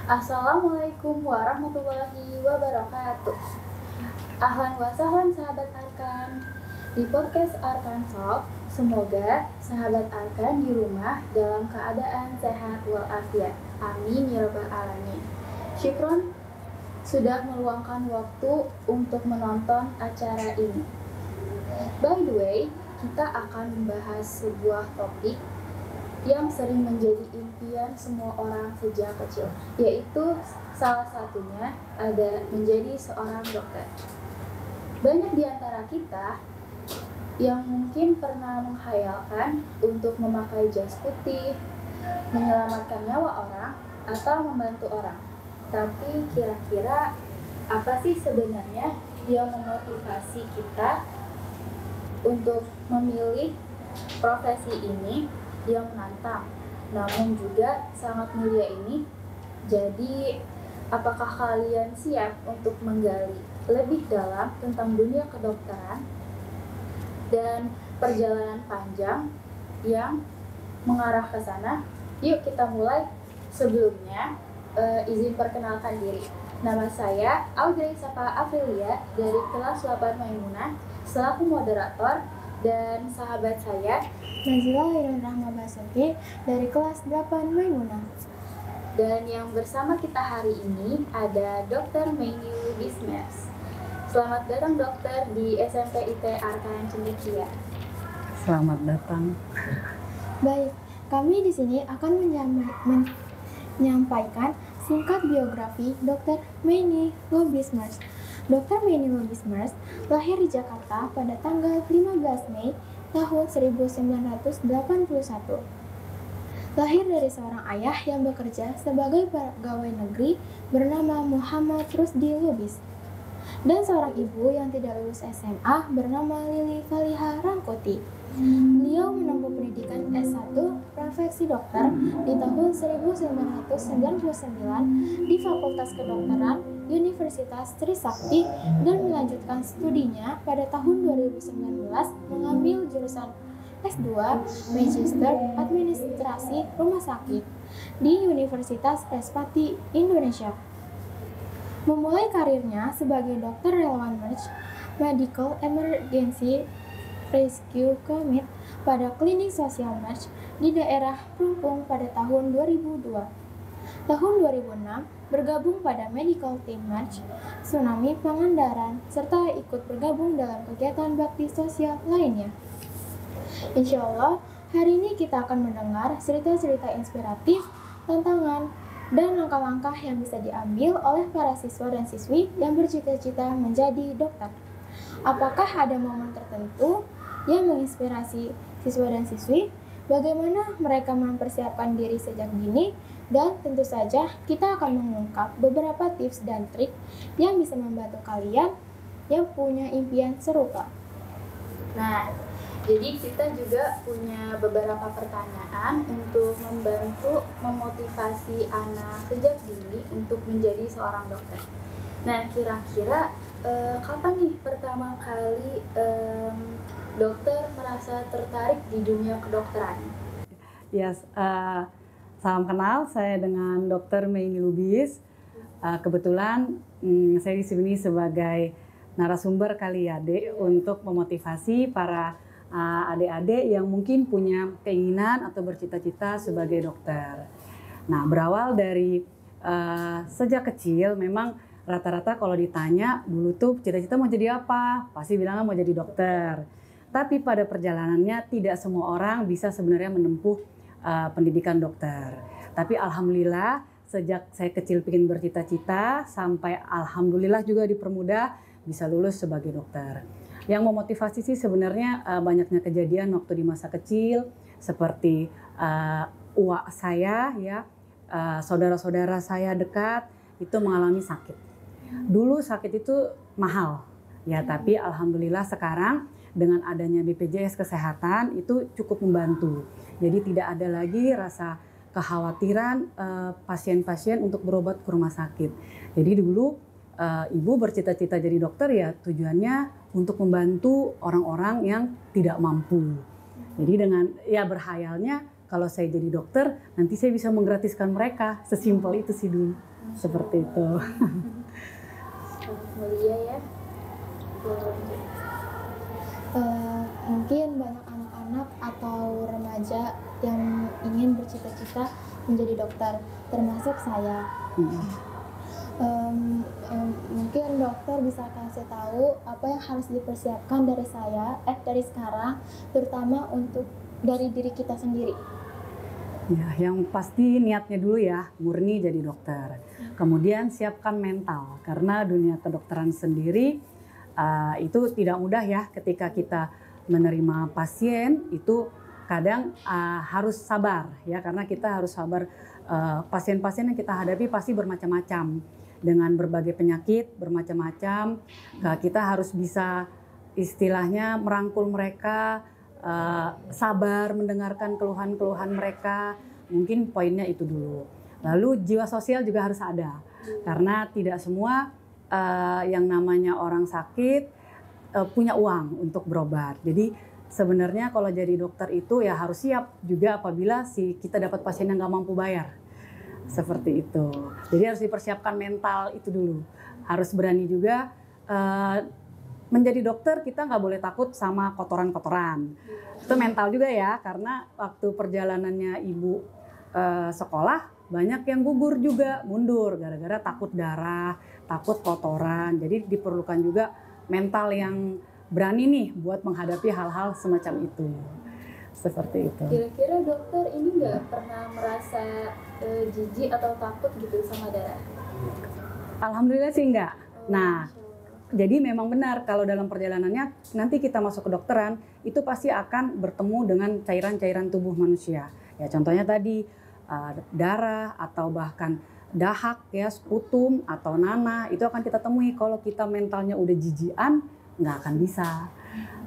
Assalamualaikum warahmatullahi wabarakatuh. Ahlan wa sahlan sahabat Arkan. Di podcast Arkan Talk, semoga sahabat Arkan di rumah dalam keadaan sehat walafiat. Amin ya rabbal alamin. Syukron sudah meluangkan waktu untuk menonton acara ini. By the way, kita akan membahas sebuah topik yang sering menjadi impian semua orang sejak kecil, yaitu salah satunya ada menjadi seorang dokter. Banyak di antara kita yang mungkin pernah menghayalkan untuk memakai jas putih, menyelamatkan nyawa orang, atau membantu orang. Tapi kira-kira apa sih sebenarnya yang memotivasi kita untuk memilih profesi ini yang menantang, namun juga sangat mulia ini? Jadi, apakah kalian siap untuk menggali lebih dalam tentang dunia kedokteran dan perjalanan panjang yang mengarah ke sana? Yuk kita mulai. Sebelumnya, izin perkenalkan diri. Nama saya Audrey Sapa Aprilia dari kelas 8 Maimunah selaku moderator, dan sahabat saya Nazila Irun Rahma Basuki dari kelas 8 Maimunah. Dan yang bersama kita hari ini ada Dr. Meini Lubismers. Selamat datang dokter di SMP IT Arkan Cendekia. Selamat datang. Baik, kami di sini akan menyampaikan singkat biografi Dr. Meini Lubismers. Dr. Meini Lubismers lahir di Jakarta pada tanggal 15 Mei tahun 1981. Lahir dari seorang ayah yang bekerja sebagai pegawai negeri bernama Muhammad Rusdi Lubis, dan seorang ibu yang tidak lulus SMA bernama Lili Faliha Rangkuti. Beliau menempuh pendidikan S1 Profesi Dokter di tahun 1999 di Fakultas Kedokteran Universitas Trisakti, dan melanjutkan studinya pada tahun 2019 mengambil jurusan S2 Magister Administrasi Rumah Sakit di Universitas Trisakti Indonesia. Memulai karirnya sebagai dokter relawan Medical Emergency Rescue Committee pada klinik sosial Merch di daerah Plumpung pada tahun 2002. Tahun 2006 bergabung pada Medical Team Merch Tsunami Pangandaran, serta ikut bergabung dalam kegiatan bakti sosial lainnya. Insya Allah, hari ini kita akan mendengar cerita-cerita inspiratif, tantangan, dan langkah-langkah yang bisa diambil oleh para siswa dan siswi yang bercita-cita menjadi dokter. Apakah ada momen tertentu yang menginspirasi siswa dan siswi? Bagaimana mereka mempersiapkan diri sejak dini? Dan tentu saja kita akan mengungkap beberapa tips dan trik yang bisa membantu kalian yang punya impian serupa. Nah, jadi kita juga punya beberapa pertanyaan untuk membantu memotivasi anak sejak dini untuk menjadi seorang dokter. Nah, kira-kira kapan nih pertama kali dokter merasa tertarik di dunia kedokteran? Yes, salam kenal, saya dengan Dr. Meini Lubis. Kebetulan saya di sini sebagai narasumber kali ya, Dek, untuk memotivasi para adik-adik yang mungkin punya keinginan atau bercita-cita sebagai dokter. Nah, berawal dari sejak kecil memang rata-rata kalau ditanya dulu tuh cita-cita mau jadi apa, pasti bilangnya mau jadi dokter. Tapi pada perjalanannya tidak semua orang bisa sebenarnya menempuh pendidikan dokter. Tapi alhamdulillah sejak saya kecil pengen bercita-cita sampai alhamdulillah juga dipermudah bisa lulus sebagai dokter. Yang memotivasi sih sebenarnya banyaknya kejadian waktu di masa kecil, seperti uak saya ya, saudara-saudara saya dekat itu mengalami sakit. Dulu sakit itu mahal ya, tapi alhamdulillah sekarang dengan adanya BPJS Kesehatan itu cukup membantu. Jadi tidak ada lagi rasa kekhawatiran pasien-pasien untuk berobat ke rumah sakit. Jadi dulu ibu bercita-cita jadi dokter ya tujuannya untuk membantu orang-orang yang tidak mampu. Jadi dengan ya berhayalnya kalau saya jadi dokter nanti saya bisa menggratiskan mereka, sesimpel itu sih dulu. seperti itu. Sangat mulia ya. Mungkin banyak anak-anak atau remaja yang ingin bercita-cita menjadi dokter, termasuk saya. Mungkin dokter bisa kasih tahu apa yang harus dipersiapkan dari sekarang, terutama untuk dari diri kita sendiri. Ya, yang pasti niatnya dulu ya, murni jadi dokter. Kemudian siapkan mental, karena dunia kedokteran sendiri itu tidak mudah ya. Ketika kita menerima pasien itu kadang harus sabar ya, karena kita harus sabar. Pasien-pasien yang kita hadapi pasti bermacam-macam dengan berbagai penyakit bermacam-macam. Kita harus bisa istilahnya merangkul mereka, sabar mendengarkan keluhan-keluhan mereka. Mungkin poinnya itu dulu. Lalu jiwa sosial juga harus ada, karena tidak semua yang namanya orang sakit punya uang untuk berobat. Jadi sebenarnya kalau jadi dokter itu ya harus siap juga apabila kita dapat pasien yang nggak mampu bayar. Seperti itu. Jadi harus dipersiapkan mental itu dulu. Harus berani juga menjadi dokter, kita nggak boleh takut sama kotoran-kotoran. Itu mental juga ya, karena waktu perjalanannya ibu sekolah banyak yang gugur juga, mundur gara-gara takut darah, takut kotoran. Jadi diperlukan juga mental yang berani nih buat menghadapi hal-hal semacam itu. Seperti itu. Kira-kira dokter ini nggak pernah merasa jijik atau takut gitu sama darah? Alhamdulillah sih enggak. Nah, jadi memang benar kalau dalam perjalanannya nanti kita masuk ke kedokteran itu pasti akan bertemu dengan cairan-cairan tubuh manusia. Ya contohnya tadi darah atau bahkan dahak ya, sputum atau nanah itu akan kita temui. Kalau kita mentalnya udah jijian nggak akan bisa.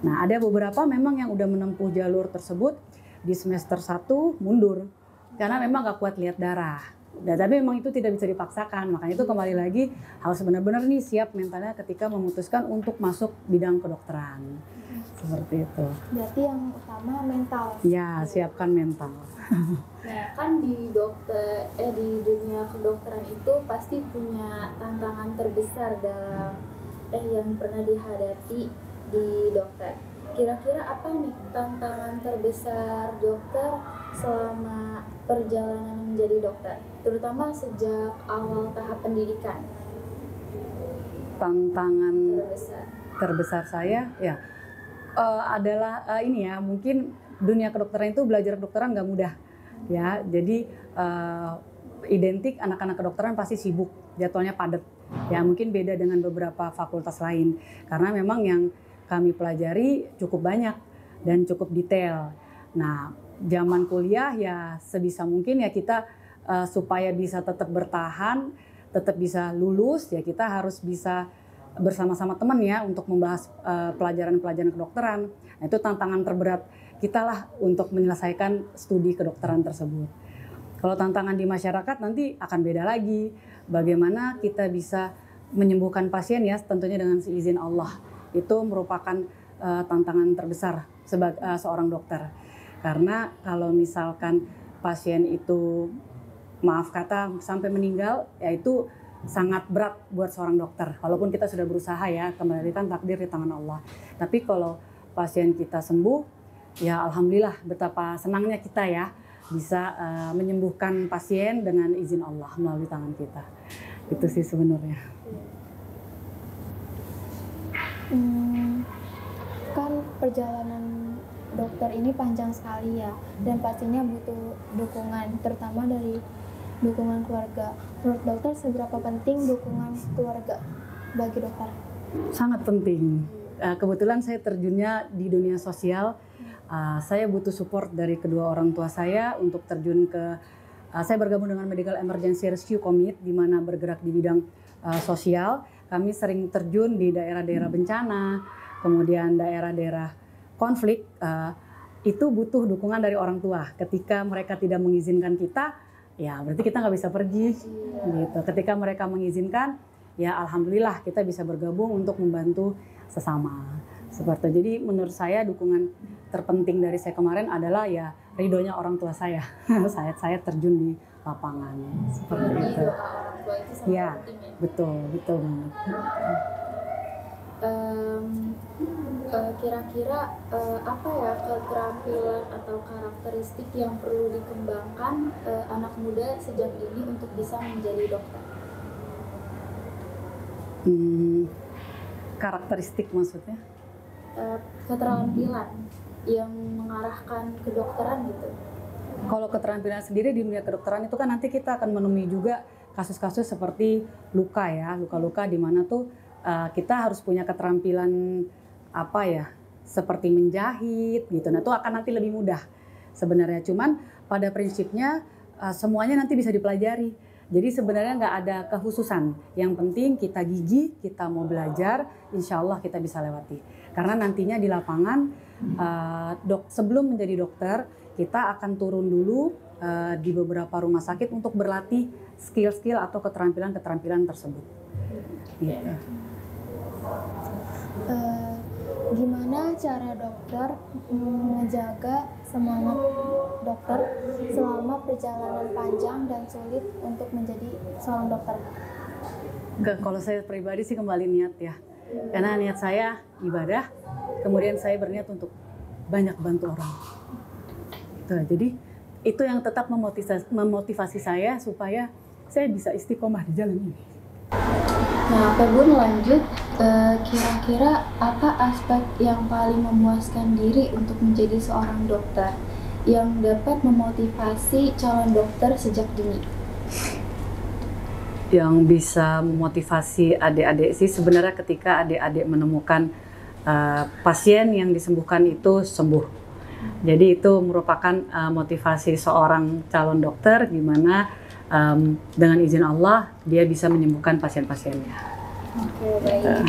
Nah ada beberapa memang yang udah menempuh jalur tersebut di semester 1 mundur karena memang nggak kuat lihat darah. Dan tapi memang itu tidak bisa dipaksakan, makanya itu kembali lagi harus benar-benar nih siap mentalnya ketika memutuskan untuk masuk bidang kedokteran. Seperti itu. Berarti yang utama mental. Ya, siapkan mental. Nah, kan di dunia kedokteran itu pasti punya tantangan terbesar dalam yang pernah dihadapi di dokter. Kira-kira apa nih tantangan terbesar dokter selama perjalanan menjadi dokter, terutama sejak awal tahap pendidikan? Tantangan terbesar saya ya adalah ini ya, mungkin dunia kedokteran itu belajar kedokteran nggak mudah ya. Jadi identik anak-anak kedokteran pasti sibuk, jadwalnya padat. Ya mungkin beda dengan beberapa fakultas lain karena memang yang kami pelajari cukup banyak dan cukup detail. Nah, zaman kuliah ya sebisa mungkin ya kita supaya bisa tetap bertahan, tetap bisa lulus ya kita harus bisa bersama-sama teman ya untuk membahas pelajaran-pelajaran kedokteran. Nah, itu tantangan terberat kita lah untuk menyelesaikan studi kedokteran tersebut. Kalau tantangan di masyarakat nanti akan beda lagi. Bagaimana kita bisa menyembuhkan pasien ya tentunya dengan seizin Allah. Itu merupakan tantangan terbesar sebagai seorang dokter. Karena kalau misalkan pasien itu maaf kata sampai meninggal, ya itu sangat berat buat seorang dokter. Walaupun kita sudah berusaha ya, kembalikan takdir di tangan Allah. Tapi kalau pasien kita sembuh, ya alhamdulillah betapa senangnya kita ya bisa menyembuhkan pasien dengan izin Allah melalui tangan kita. Itu sih sebenarnya. Kan perjalanan dokter ini panjang sekali ya, dan pastinya butuh dukungan, terutama dari dukungan keluarga. Menurut dokter seberapa penting dukungan keluarga bagi dokter? Sangat penting. Kebetulan saya terjunnya di dunia sosial. Saya butuh support dari kedua orang tua saya untuk terjun ke saya bergabung dengan Medical Emergency Rescue Committee di mana bergerak di bidang sosial. Kami sering terjun di daerah-daerah bencana, kemudian daerah-daerah konflik. Itu butuh dukungan dari orang tua. Ketika mereka tidak mengizinkan kita, ya berarti kita nggak bisa pergi. Gitu. Ketika mereka mengizinkan, ya alhamdulillah kita bisa bergabung untuk membantu sesama. Seperti jadi menurut saya dukungan terpenting dari saya kemarin adalah ya ridhonya orang tua saya. Saya terjun di lapangan seperti itu. tua itu sangat Iya, penting ya. betul banget. Kira-kira apa ya keterampilan atau karakteristik yang perlu dikembangkan anak muda sejak dini untuk bisa menjadi dokter? Karakteristik maksudnya? Keterampilan yang mengarahkan kedokteran gitu. Kalau keterampilan sendiri di dunia kedokteran itu kan nanti kita akan menemui juga kasus-kasus seperti luka ya, luka-luka di mana tuh kita harus punya keterampilan apa ya, seperti menjahit gitu. Nah itu akan nanti lebih mudah sebenarnya. Cuman pada prinsipnya semuanya nanti bisa dipelajari. Jadi sebenarnya nggak ada kekhususan. Yang penting kita gigih, kita mau belajar, insya Allah kita bisa lewati. Karena nantinya di lapangan sebelum menjadi dokter kita akan turun dulu di beberapa rumah sakit untuk berlatih skill-skill atau keterampilan-keterampilan tersebut. Gitu. Gimana cara dokter menjaga semangat dokter selama perjalanan panjang dan sulit untuk menjadi seorang dokter? Kalau saya pribadi sih kembali niat ya. Karena niat saya ibadah, kemudian saya berniat untuk banyak bantu orang. Tuh, jadi itu yang tetap memotivasi saya supaya saya bisa istiqomah di jalan ini. Nah, Pak Bun lanjut, kira-kira apa aspek yang paling memuaskan diri untuk menjadi seorang dokter yang dapat memotivasi calon dokter sejak dini? Yang bisa memotivasi adik-adik sih sebenarnya ketika adik-adik menemukan pasien yang disembuhkan itu sembuh. Jadi itu merupakan motivasi seorang calon dokter gimana dengan izin Allah dia bisa menyembuhkan pasien-pasiennya. Oke, baik.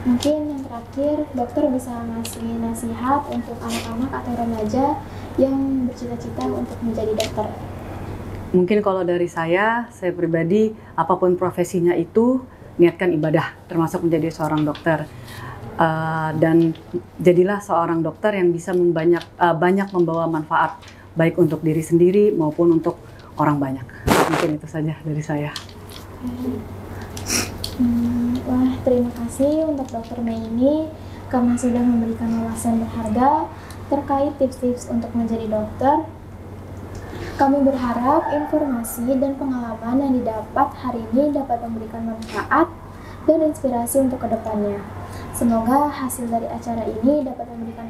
Mungkin yang terakhir dokter bisa ngasih nasihat untuk anak-anak atau remaja yang bercita-cita untuk menjadi dokter. Mungkin kalau dari saya pribadi apapun profesinya itu niatkan ibadah termasuk menjadi seorang dokter. Dan jadilah seorang dokter yang bisa banyak membawa manfaat baik untuk diri sendiri maupun untuk orang banyak. Mungkin itu saja dari saya. Wah, terima kasih untuk Dokter Mei ini karena sudah memberikan wawasan berharga terkait tips-tips untuk menjadi dokter. Kami berharap informasi dan pengalaman yang didapat hari ini dapat memberikan manfaat dan inspirasi untuk kedepannya. Semoga hasil dari acara ini dapat memberikan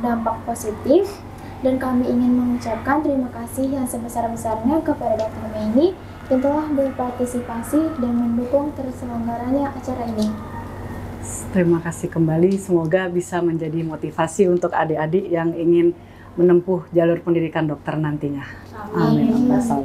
dampak positif dan kami ingin mengucapkan terima kasih yang sebesar-besarnya kepada Dr. Meini yang telah berpartisipasi dan mendukung terselenggaranya acara ini. Terima kasih kembali, semoga bisa menjadi motivasi untuk adik-adik yang ingin menempuh jalur pendidikan dokter nantinya. Amin. Amin.